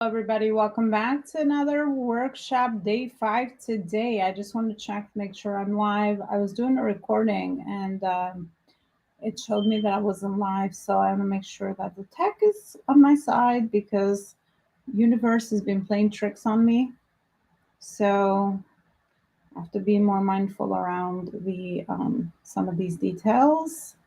Everybody, welcome back to another workshop, day 5 today. I just want to check to make sure I'm live. I was doing a recording and it showed me that I wasn't live, so I want to make sure that the tech is on my side because universe has been playing tricks on me. So I have to be more mindful around the some of these details.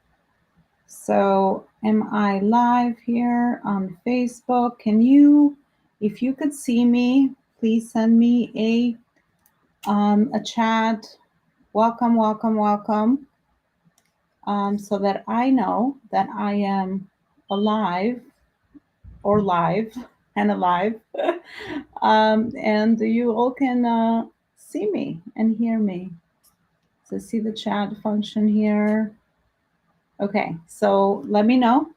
So, am I live here on Facebook? If you could see me, please send me a chat. Welcome, welcome, welcome. So that I know that I am alive or live and alive, and you all can see me and hear me. So see the chat function here. Okay, so let me know.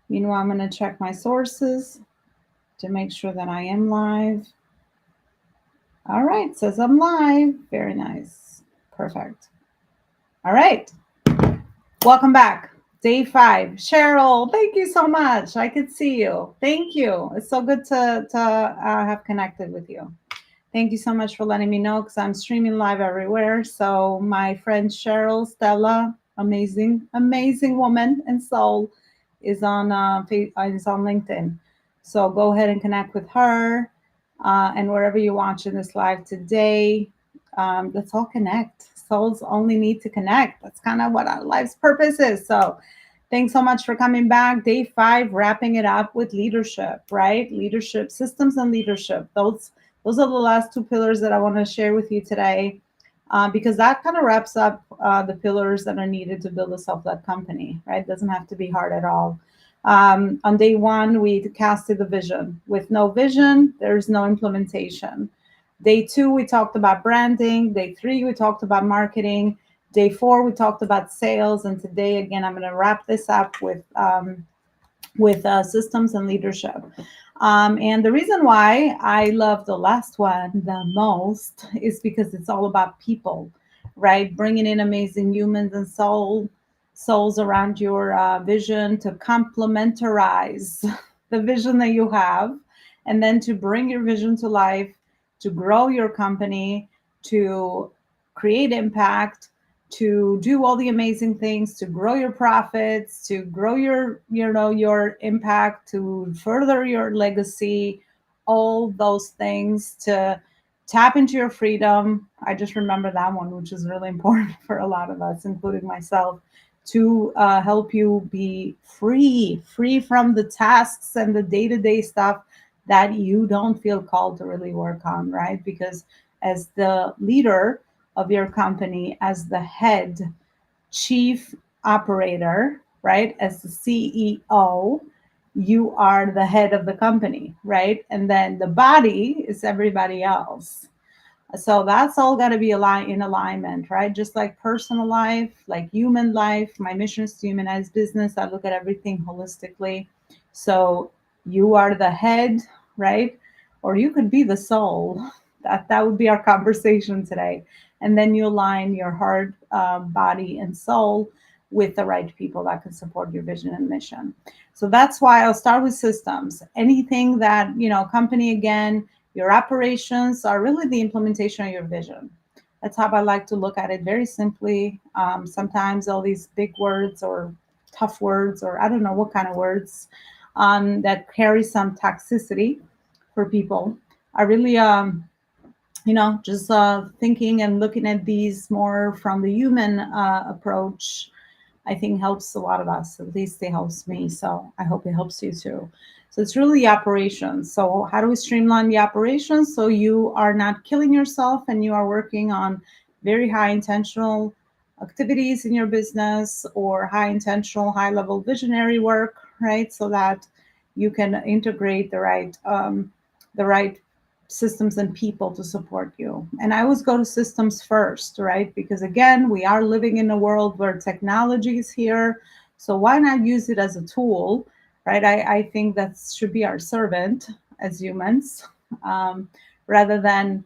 Meanwhile, I'm going to check my sources to make sure that I am live. All right, says I'm live. Very nice. Perfect. All right. Welcome back. Day 5. Cheryl, thank you so much. I could see you. Thank you. It's so good to have connected with you. Thank you so much for letting me know because I'm streaming live everywhere. So my friend Cheryl Stella, amazing, amazing woman and soul, is on LinkedIn. So go ahead and connect with her, and wherever you're watching this live today, let's all connect. Souls only need to connect. That's kind of what our life's purpose is. So thanks so much for coming back. Day 5, wrapping it up with leadership, right? Leadership, systems and leadership. Those are the last 2 pillars that I want to share with you today, because that kind of wraps up the pillars that are needed to build a self-led company, right? It doesn't have to be hard at all. On day 1, we casted the vision. With no vision, there's no implementation. Day 2, we talked about branding. Day 3, we talked about marketing. Day 4, we talked about sales. And today, again, I'm going to wrap this up with systems and leadership. And the reason why I love the last one the most is because it's all about people, right? Bringing in amazing humans and souls around your vision to complementarize the vision that you have, and then to bring your vision to life, to grow your company, to create impact, to do all the amazing things, to grow your profits, to grow your impact, to further your legacy, all those things, to tap into your freedom. I just remember that one, which is really important for a lot of us, including myself, to help you be free from the tasks and the day-to-day stuff that you don't feel called to really work on, right? Because as the leader of your company, as the head chief operator, right? As the CEO, you are the head of the company, right? And then the body is everybody else. So that's all got to be in alignment, right? Just like personal life, like human life. My mission is to humanize business. I look at everything holistically. So you are the head, right? Or you could be the soul. That would be our conversation today. And then you align your heart, body, and soul with the right people that can support your vision and mission. So that's why I'll start with systems. Anything that, company, again, your operations are really the implementation of your vision. That's how I like to look at it, very simply. Sometimes all these big words or tough words, or I don't know what kind of words, that carry some toxicity for people, are really, just thinking and looking at these more from the human approach, I think helps a lot of us. At least it helps me. So I hope it helps you too. So it's really the operations. So how do we streamline the operations so you are not killing yourself and you are working on very high intentional activities in your business, or high intentional, high level visionary work, right? So that you can integrate the right systems and people to support you. And I always go to systems first, right? Because again, we are living in a world where technology is here. So why not use it as a tool, right? I think that should be our servant as humans, rather than,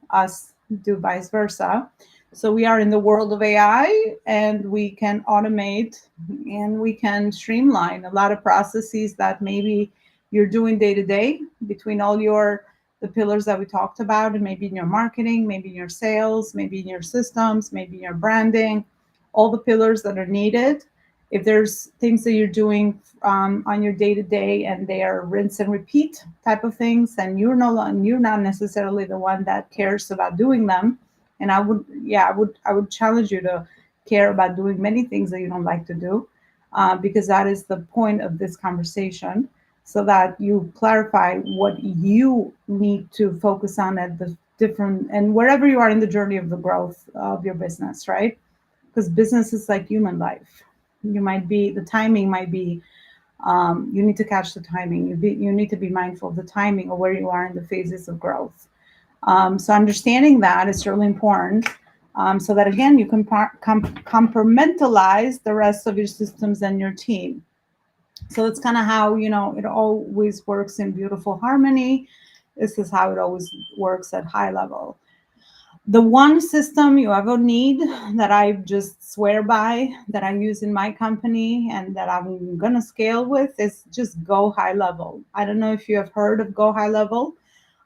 us do vice versa. So we are in the world of AI, and we can automate and we can streamline a lot of processes that maybe you're doing day to day between all your the pillars that we talked about, and maybe in your marketing, maybe in your sales, maybe in your systems, maybe in your branding, all the pillars that are needed. If there's things that you're doing on your day to day and they are rinse and repeat type of things, and you're not necessarily the one that cares about doing them. And I would challenge you to care about doing many things that you don't like to do, because that is the point of this conversation, so that you clarify what you need to focus on at the different and wherever you are in the journey of the growth of your business, right? Because business is like human life. You might be the timing might be you need to catch the timing. You need to be mindful of the timing of where you are in the phases of growth. So understanding that is really important, so that again you can compartmentalize the rest of your systems and your team. So it's kind of how it always works in beautiful harmony. This is how it always works at high level. The one system you ever need that I just swear by, that I use in my company and that I'm going to scale with, is just Go High Level. I don't know if you have heard of Go High Level.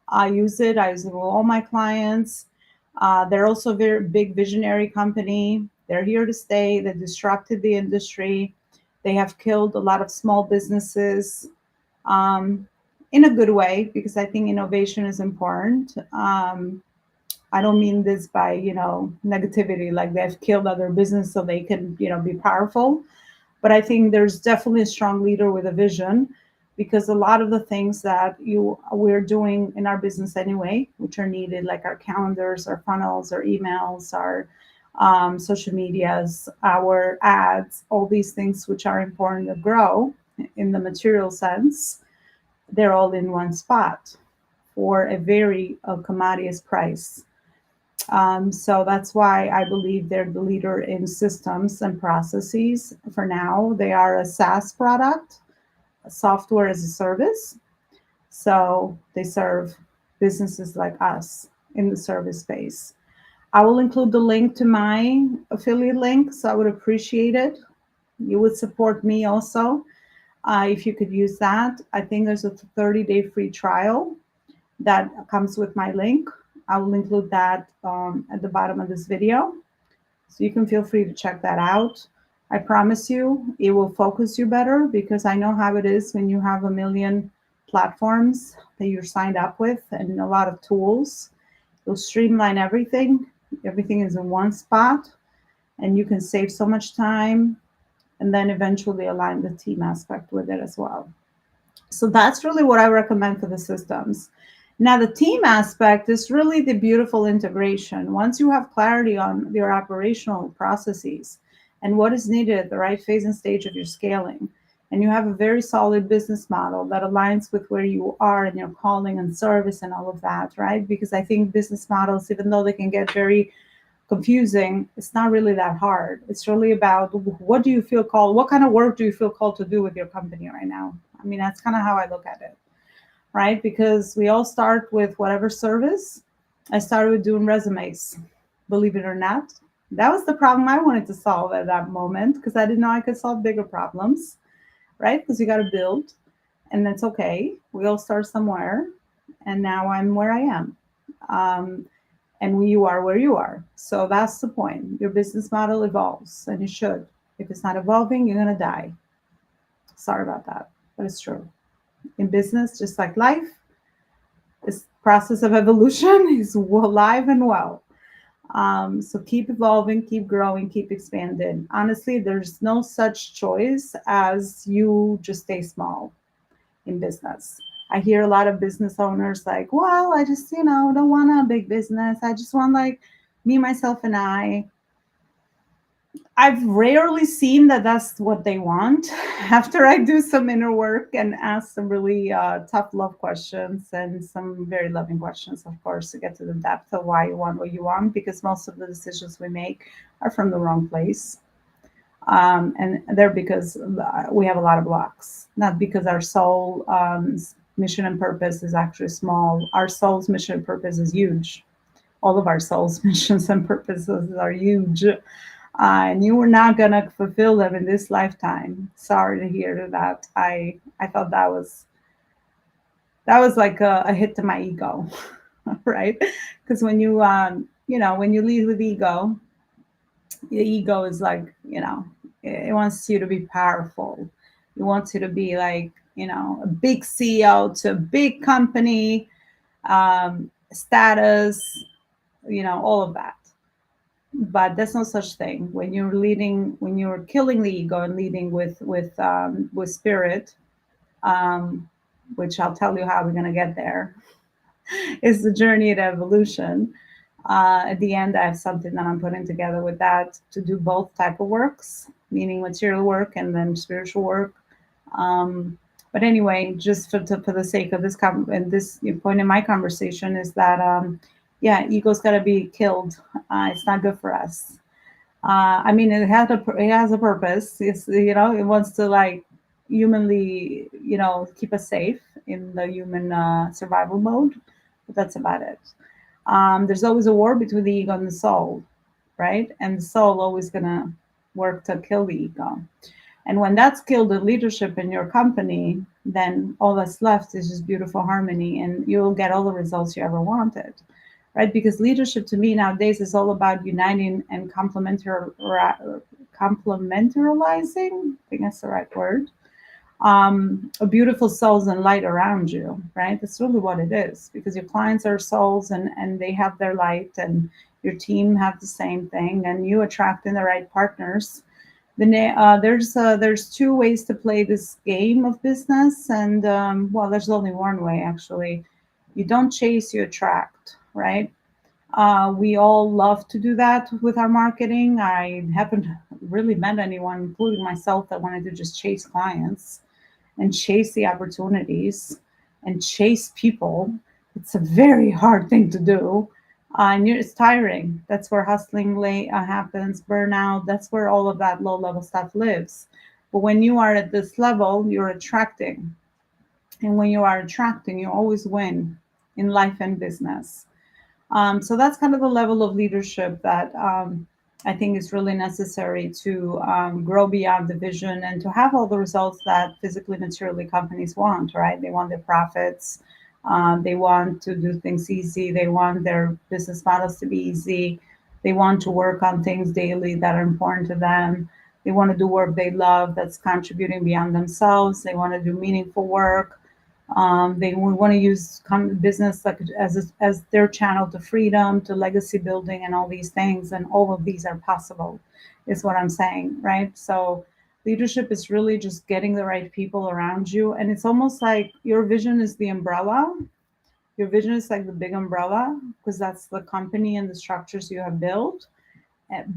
I use it with all my clients. They're also a very big visionary company. They're here to stay. They disrupted the industry. They have killed a lot of small businesses, um, in a good way, because I think innovation is important. I don't mean this by, negativity, like they've killed other business so they can, be powerful. But I think there's definitely a strong leader with a vision, because a lot of the things that we're doing in our business anyway, which are needed, like our calendars, our funnels, our emails, our social medias, our ads, all these things which are important to grow in the material sense, they're all in one spot for a very commodious price. So that's why I believe they're the leader in systems and processes for now. They are a SaaS product, a software as a service. So they serve businesses like us in the service space. I will include the link to my affiliate link, so I would appreciate it. You would support me also, if you could use that. I think there's a 30-day free trial that comes with my link. I will include that at the bottom of this video. So you can feel free to check that out. I promise you, it will focus you better, because I know how it is when you have a million platforms that you're signed up with and a lot of tools. You'll streamline everything. Everything is in one spot, and you can save so much time, and then eventually align the team aspect with it as well. So that's really what I recommend for the systems. Now, the team aspect is really the beautiful integration. Once you have clarity on your operational processes and what is needed at the right phase and stage of your scaling, and you have a very solid business model that aligns with where you are in your calling and service and all of that, right? Because I think business models, even though they can get very confusing, it's not really that hard. It's really about what do you feel called, what kind of work do you feel called to do with your company right now? I mean, that's kind of how I look at it, right? Because we all start with whatever service. I started with doing resumes, believe it or not. That was the problem I wanted to solve at that moment, because I didn't know I could solve bigger problems, right? Because you got to build, and that's okay. We all start somewhere, and now I'm where I am. And you are where you are. So that's the point. Your business model evolves, and it should. If it's not evolving, you're going to die. Sorry about that, but it's true. In business, just like life, this process of evolution is alive and well. So keep evolving, keep growing, keep expanding. Honestly, there's no such choice as you just stay small in business. I hear a lot of business owners like, well, I just, don't want a big business. I just want like me, myself, and I. I've rarely seen that that's what they want. After I do some inner work and ask some really tough love questions and some very loving questions, of course, to get to the depth of why you want what you want, because most of the decisions we make are from the wrong place. And they're because we have a lot of blocks, not because our soul mission and purpose is actually small. Our soul's mission and purpose is huge. All of our soul's missions and purposes are huge. And you were not going to fulfill them in this lifetime. Sorry to hear that. I thought that was that was like a hit to my ego, right? Because when you, when you lead with ego, the ego is like, it wants you to be powerful. It wants you to be like, a big CEO to a big company, status, all of that. But there's no such thing when you're leading, when you're killing the ego and leading with spirit, um, which I'll tell you how we're going to get there. Is the journey to evolution. At the end, I have something that I'm putting together with that to do both type of works, meaning material work and then spiritual work. Um, but anyway, just for the sake of this and this point in my conversation is that yeah, ego's got to be killed. It's not good for us. I mean, it has a purpose. It's, it wants to like humanly, keep us safe in the human survival mode. But that's about it. There's always a war between the ego and the soul, right? And the soul always gonna work to kill the ego. And when that's killed in leadership in your company, then all that's left is just beautiful harmony, and you'll get all the results you ever wanted, right? Because leadership to me nowadays is all about uniting and complementarizing. I think that's the right word. A beautiful souls and light around you, right? That's really what it is, because your clients are souls, and they have their light, and your team have the same thing, and you attracting the right partners. There's two ways to play this game of business, and well, there's only one way actually. You don't chase, you attract, right? We all love to do that with our marketing. I haven't really met anyone, including myself, that wanted to just chase clients and chase the opportunities and chase people. It's a very hard thing to do. And it's tiring. That's where hustling happens, burnout. That's where all of that low level stuff lives. But when you are at this level, you're attracting. And when you are attracting, you always win in life and business. So that's kind of the level of leadership that I think is really necessary to grow beyond the vision and to have all the results that physically, materially companies want, right? They want their profits. They want to do things easy. They want their business models to be easy. They want to work on things daily that are important to them. They want to do work they love that's contributing beyond themselves. They want to do meaningful work. They want to use business like as their channel to freedom, to legacy building, and all these things. And all of these are possible, is what I'm saying, right? So leadership is really just getting the right people around you, and it's almost like your vision is the umbrella. Your vision is like the big umbrella, because that's the company and the structures you have built.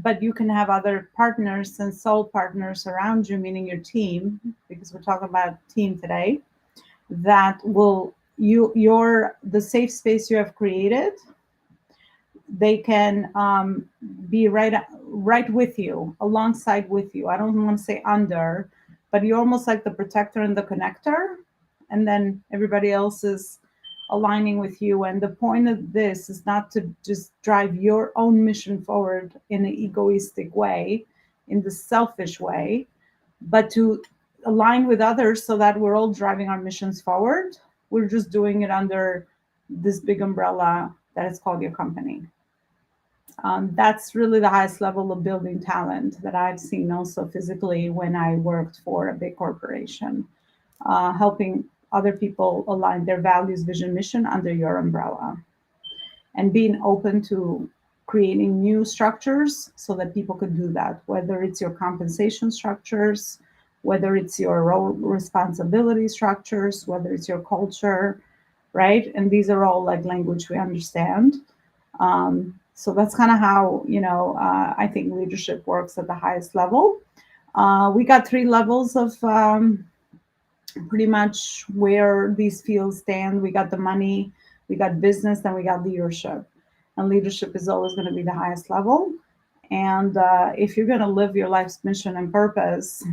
But you can have other partners and soul partners around you, meaning your team, because we're talking about team today, that will your the safe space you have created. They can be right with you, alongside with you. I don't want to say under, but you're almost like the protector and the connector, and then everybody else is aligning with you. And the point of this is not to just drive your own mission forward in an egoistic way, in the selfish way, but to align with others so that we're all driving our missions forward. We're just doing it under this big umbrella that is called your company. That's really the highest level of building talent that I've seen also physically when I worked for a big corporation, helping other people align their values, vision, mission under your umbrella, and being open to creating new structures so that people could do that, whether it's your compensation structures, whether it's your role responsibility structures, whether it's your culture, right? And these are all like language we understand. So that's kind of how, I think leadership works at the highest level. We got three levels of pretty much where these fields stand. We got the money, we got business, then we got leadership. And leadership is always going to be the highest level. And if you're going to live your life's mission and purpose,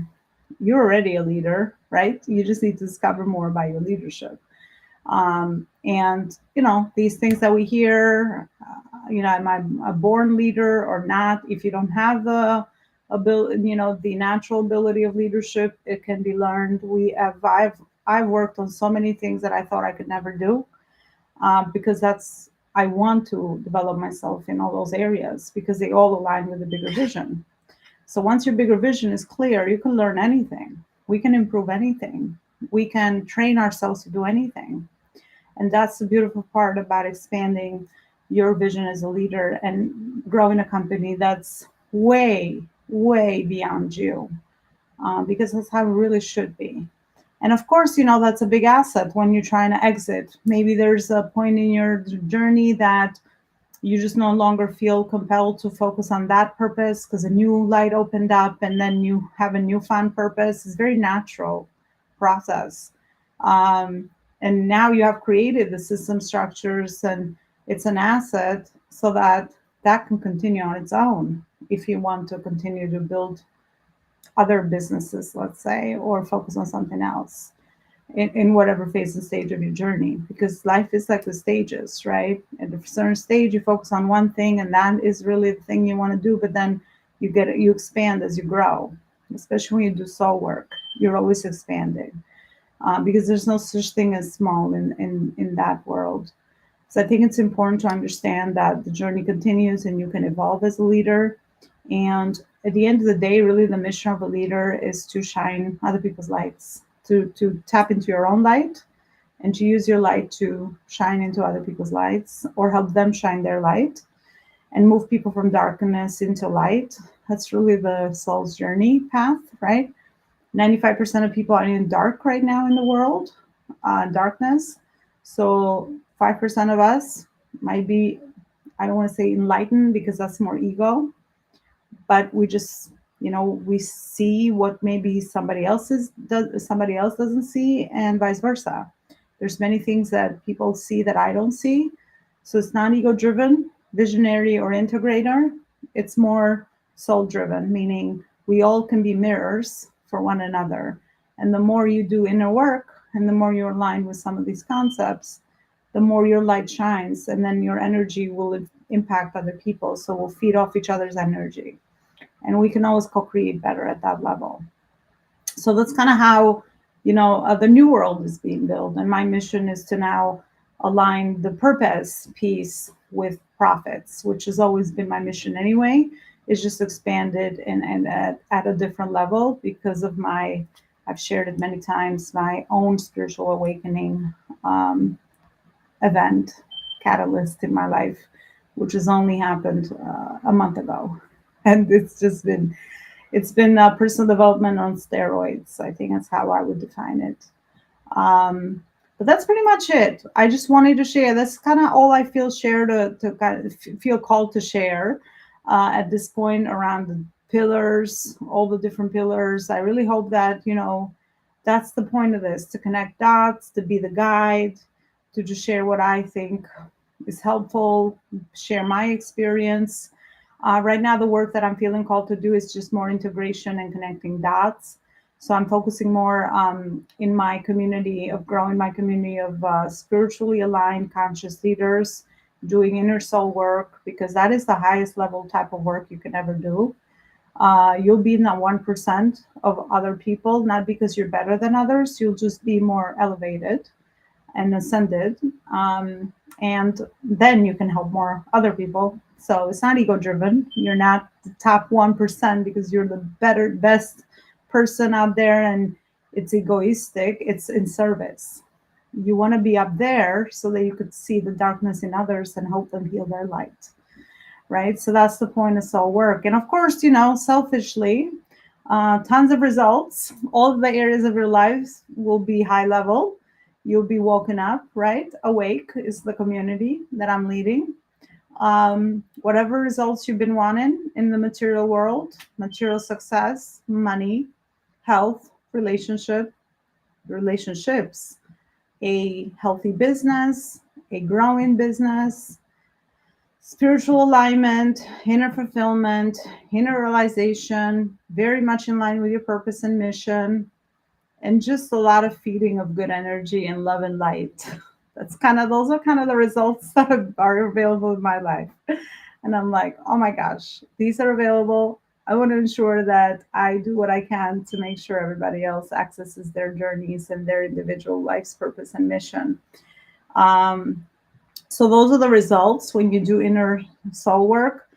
you're already a leader, right? You just need to discover more about your leadership. And, these things that we hear, am I a born leader or not? If you don't have the ability, the natural ability of leadership, it can be learned. I've I've worked on so many things that I thought I could never do, because I want to develop myself in all those areas because they all align with the bigger vision. So once your bigger vision is clear, you can learn anything. We can improve anything. We can train ourselves to do anything. And that's the beautiful part about expanding your vision as a leader and growing a company that's way, way beyond you, because that's how it really should be. And of course, that's a big asset when you're trying to exit. Maybe there's a point in your journey that you just no longer feel compelled to focus on that purpose because a new light opened up and then you have a newfound purpose. It's a very natural process. And now you have created the system structures and it's an asset so that that can continue on its own if you want to continue to build other businesses, let's say, or focus on something else in whatever phase and stage of your journey, because life is like the stages, right? At a certain stage you focus on one thing and that is really the thing you want to do, but then you expand as you grow, especially when you do soul work. You're always expanding, because there's no such thing as small in that world. So I think it's important to understand that the journey continues and you can evolve as a leader. And at the end of the day, really the mission of a leader is to shine other people's lights, to tap into your own light and to use your light to shine into other people's lights or help them shine their light and move people from darkness into light. That's really the soul's journey path, right? 95% of people are in dark right now in the world, darkness. So 5% of us might be, I don't want to say enlightened because that's more ego, but we just, we see what maybe somebody else doesn't see, and vice versa. There's many things that people see that I don't see. So it's not ego driven, visionary, or integrator. It's more soul driven, meaning we all can be mirrors for one another. And the more you do inner work and the more you're aligned with some of these concepts, the more your light shines, and then your energy will impact other people. So we'll feed off each other's energy. And we can always co create better at that level. So that's kind of how, the new world is being built. And my mission is to now align the purpose piece with profits, which has always been my mission anyway. It's just expanded and at a different level because of I've shared it many times, my own spiritual awakening event, catalyst in my life, which has only happened a month ago. And it's been personal development on steroids. I think that's how I would define it. But that's pretty much it. I just wanted to share. That's kind of all I to kind of feel called to share at this point around the pillars, all the different pillars. I really hope that that's the point of this, to connect dots, to be the guide, to just share what I think is helpful, share my experience. Right now, the work that I'm feeling called to do is just more integration and connecting dots. So I'm focusing more in my community of growing my community of spiritually aligned conscious leaders, doing inner soul work, because that is the highest level type of work you can ever do. You'll be in that 1% of other people, not because you're better than others, you'll just be more elevated and ascended. And then you can help more other people. So it's not ego driven. You're not the top 1% because you're the best person out there and it's egoistic. It's in service. You want to be up there so that you could see the darkness in others and help them heal their light. Right? So that's the point of soul work. And of course, selfishly, tons of results. All of the areas of your lives will be high level. You'll be woken up, right? Awake is the community that I'm leading. Whatever results you've been wanting in the material world, material success, money, health, relationships, a healthy business, a growing business, spiritual alignment, inner fulfillment, inner realization, very much in line with your purpose and mission, and just a lot of feeding of good energy and love and light. Those are kind of the results that are available in my life. And I'm like, oh my gosh, these are available. I want to ensure that I do what I can to make sure everybody else accesses their journeys and their individual life's purpose and mission. Um, so those are the results when you do inner soul work.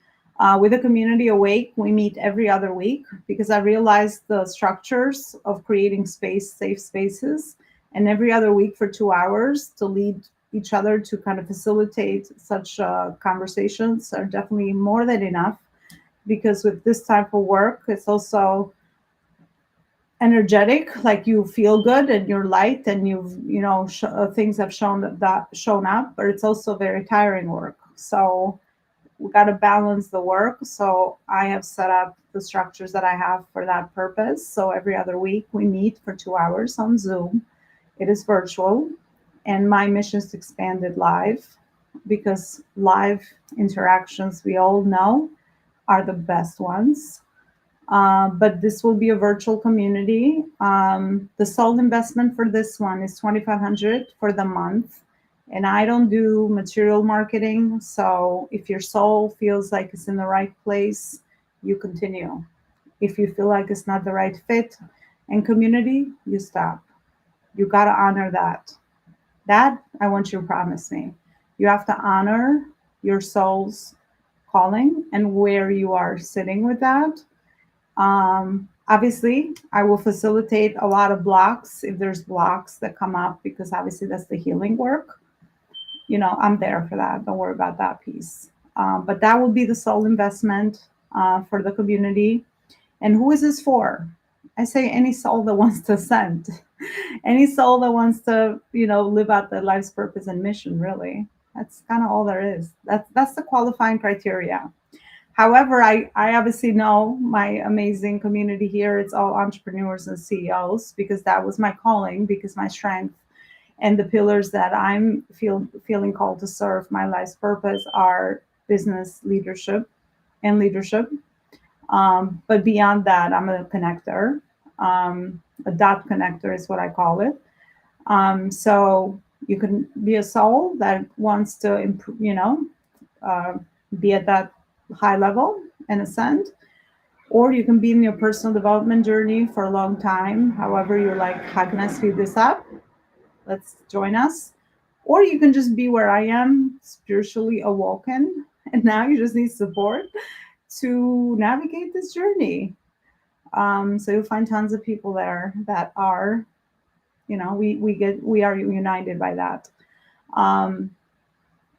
With the community awake, we meet every other week because I realized the structures of creating space, safe spaces, and every other week for 2 hours to lead each other to kind of facilitate such conversations are definitely more than enough. Because with this type of work, it's also energetic, like you feel good and you're light and things have shown up, but it's also very tiring work. So we got to balance the work. So I have set up the structures that I have for that purpose. So every other week we meet for 2 hours on Zoom. It is virtual, and my mission is to expand it live, because live interactions, we all know, are the best ones. But this will be a virtual community. The sole investment for this one is 2,500 for the month, and I don't do material marketing. So if your soul feels like it's in the right place, you continue. If you feel like it's not the right fit and community, you stop. You gotta honor that. That I want you to promise me. You have to honor your soul's calling and where you are sitting with that. Obviously, I will facilitate a lot of blocks if there's blocks that come up, because obviously that's the healing work. I'm there for that. Don't worry about that piece. But that will be the sole investment for the community. And who is this for? I say any soul that wants to ascend, any soul that wants to, live out their life's purpose and mission. Really, that's kind of all there is. That's the qualifying criteria. However, I obviously know my amazing community here. It's all entrepreneurs and CEOs, because that was my calling, because my strength and the pillars that I'm feeling called to serve my life's purpose are business leadership and leadership. But beyond that, I'm a connector. A dot connector is what I call it. So you can be a soul that wants to improve, uh, be at that high level and ascend, or you can be in your personal development journey for a long time. However, you're like, how can I speed this up? Let's join us. Or you can just be where I am, spiritually awoken, and now you just need support to navigate this journey. So you'll find tons of people there that are, we are united by that. Um,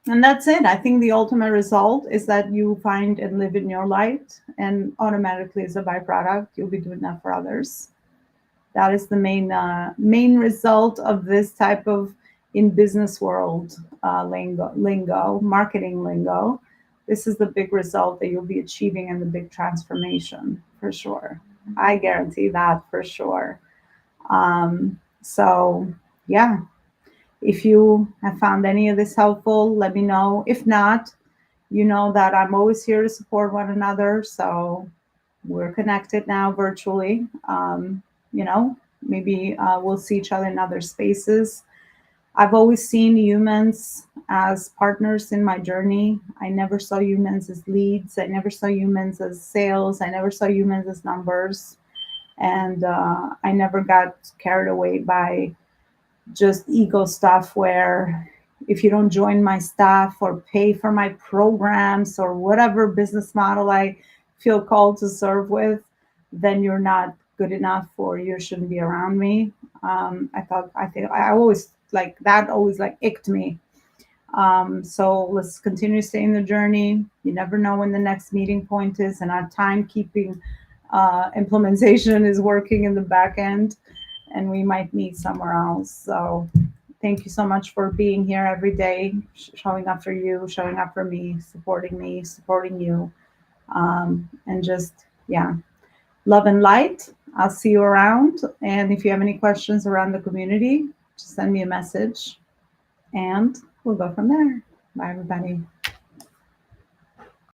And that's it. I think the ultimate result is that you find and live in your light, and automatically, as a byproduct, you'll be doing that for others. That is the main result of this type of in business world lingo, marketing lingo. This is the big result that you'll be achieving in the big transformation for sure. I guarantee that for sure. So yeah, if you have found any of this helpful, let me know. If not, you know that I'm always here to support one another. So we're connected now virtually. Maybe we'll see each other in other spaces. I've always seen humans as partners in my journey. I never saw humans as leads. I never saw humans as sales. I never saw humans as numbers. And I never got carried away by just ego stuff, where if you don't join my staff or pay for my programs or whatever business model I feel called to serve with, then you're not good enough, or you shouldn't be around me. I always like that, always like icked me. So let's continue to stay in the journey. You never know when the next meeting point is, and our timekeeping implementation is working in the back end, and we might meet somewhere else. So thank you so much for being here every day, showing up for you, showing up for me, supporting you. And just, yeah, love and light. I'll see you around. And if you have any questions around the community, just send me a message and we'll go from there. Bye, everybody.